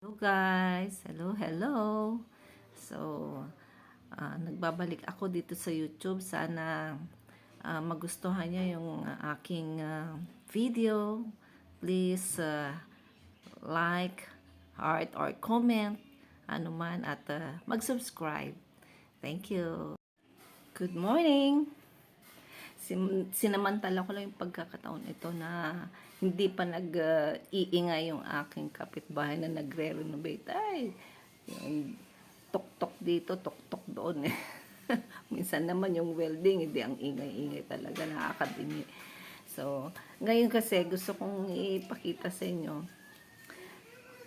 Hello guys! Hello! So, nagbabalik ako dito sa YouTube. Sana magustuhan nyo yung aking video. Please like, heart, or comment, anuman, at mag-subscribe. Thank you! Good morning! Sinamantala ko lang yung pagkakataon ito na hindi pa nag-iingay yung aking kapitbahay na nagre-renovate. Ay, yung tok-tok dito, tok-tok doon eh. Minsan naman yung welding, hindi ang ingay-ingay talaga, nakakadimi. So, ngayon kasi gusto kong ipakita sa inyo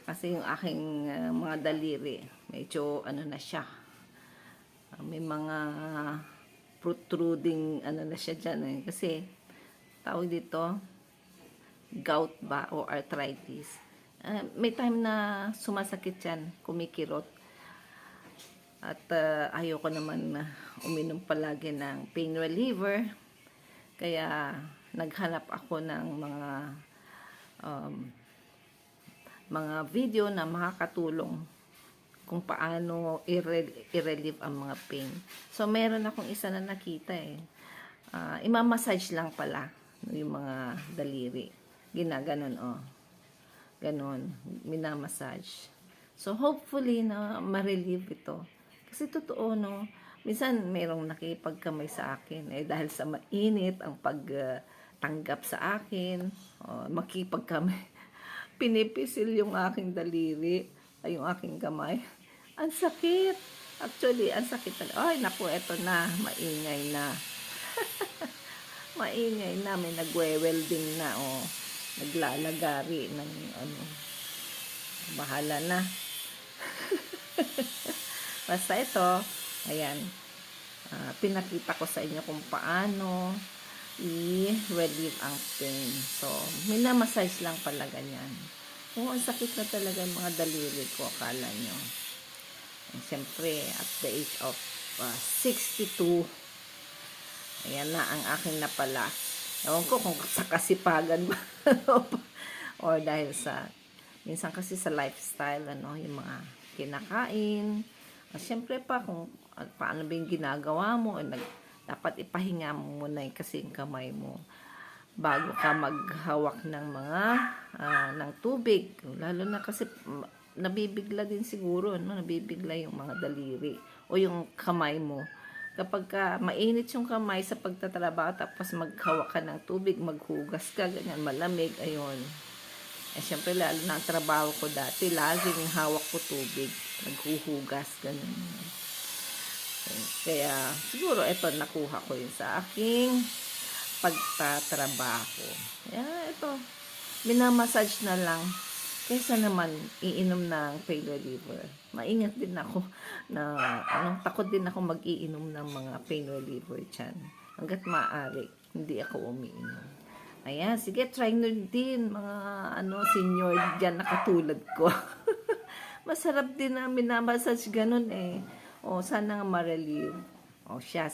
kasi yung aking mga daliri, medyo ano na siya. May mga protruding ano na siya dyan eh. Kasi tawag dito gout ba o arthritis. May time na sumasakit yan, kumikirot. At ayoko naman uminom palagi ng pain reliever. Kaya naghanap ako ng mga video na makakatulong kung paano i-relieve ang mga pain. So, meron akong isa na nakita eh. Imamassage lang pala yung mga daliri. Ginaganon, oh. Ganon. Minamassage. So, hopefully na ma-relieve ito. Kasi totoo, no? Minsan, merong nakipagkamay sa akin. Eh, dahil sa mainit ang pagtanggap sa akin. Makipagkamay. Pinipisil yung aking daliri. Ay, yung aking kamay. Ang sakit. Actually, ang sakit talaga. Ay, naku, eto na. Maingay na. Maingay na. May nagwe-welding na, oh. Naglalagari ng, ano. Bahala na. Basta ito, ayan. Pinakita ko sa inyo kung paano i-relieve ang pain. So, minamassage lang pala ganyan. Ang sakit na talaga yung mga daliri ko, akala nyo. Siyempre, at the age of 62, ayan na ang aking napala. Ewan ko kung sa kasipagan ba, or dahil sa, minsan kasi sa lifestyle, ano, yung mga kinakain. Siyempre pa, kung paano ba yung ginagawa mo, dapat ipahinga mo muna kasi yung kamay mo bago ka maghawak ng mga ng tubig, lalo na kasi nabibigla din siguro, no? Nabibigla yung mga daliri o yung kamay mo kapag mainit yung kamay sa pagtatrabaho, tapos maghawak ka ng tubig, maghugas ka, ganyan, malamig, ayun. Syempre lalo na ang trabaho ko dati, laging hawak ko tubig, naghuhugas, ganyan. Kaya siguro ito nakuha ko yun sa aking pagtatrabaho. Ito, minamassage na lang kaysa naman iinom ng pain reliever. Maingat din ako na takot din ako mag-iinom ng mga pain reliever dyan. Hanggat maaari, hindi ako umiinom. Ayan, sige, try nyo din mga senior dyan na katulad ko. Masarap din na minamassage ganun eh. O, sana nga ma-relieve. O, siya.